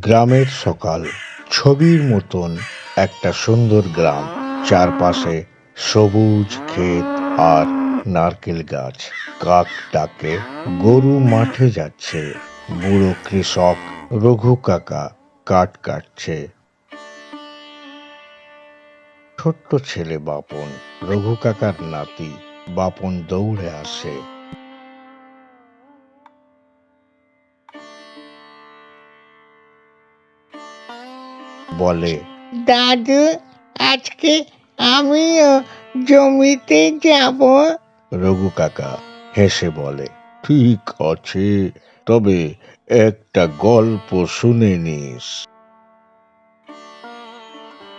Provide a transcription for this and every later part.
গ্রামের সকাল, ছবির মতন একটা সুন্দর গ্রাম, চারপাশে সবুজ ক্ষেত আর নারকেল গাছ। কাক ডাকে, গরু মাঠে যাচ্ছে, বুড়ো কৃষক রঘু কাকা কাঠ কাটছে। ছোট্ট ছেলে বাপন, রঘু কাকার নাতি। বাপন দৌড়ে আসে, বলে, দাদু, আজকে আমিও জমিতে যাব। রঘু কাকা হেসে বলে, ঠিক আছে, তবে একটা গল্প শুনে নিস।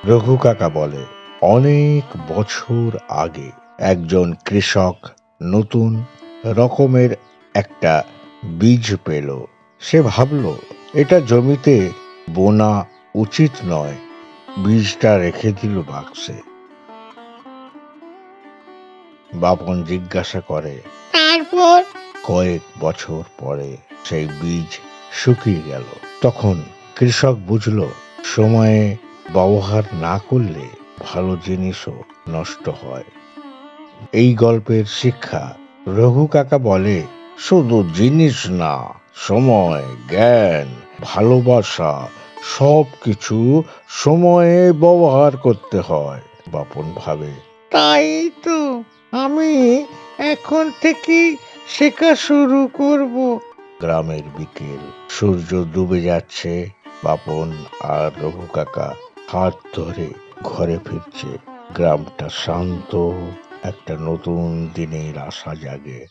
রঘু কাকা বলে, অনেক বছর আগে একজন কৃষক নতুন রকমের একটা বীজ পেল। সে ভাবল, এটা জমিতে বোনা উচিত নয়। বীজটা রেখে দিল বাক্সে। বাপন জিজ্ঞাসা করে, তারপর? কয়েক বছর পরে সেই বীজ শুকিয়ে গেল। তখন কৃষক বুঝল, সময়ে ব্যবহার না করলে ভালো জিনিসও নষ্ট হয়। এই গল্পের শিক্ষা, রঘু কাকা বলে, শুধু জিনিস না, সময়, জ্ঞান, ভালোবাসা সবকিছু সময়ে ব্যবহার করতে হয়। বাপন ভাবে, তাই তো, আমি এখন থেকেই শেখা শুরু করব। গ্রামের বিকেল, সূর্য ডুবে যাচ্ছে। বাপন আর রঘু কাকা হাত ধরে ঘরে ফিরছে। গ্রামটা শান্ত, একটা নতুন দিনের আশা জাগে।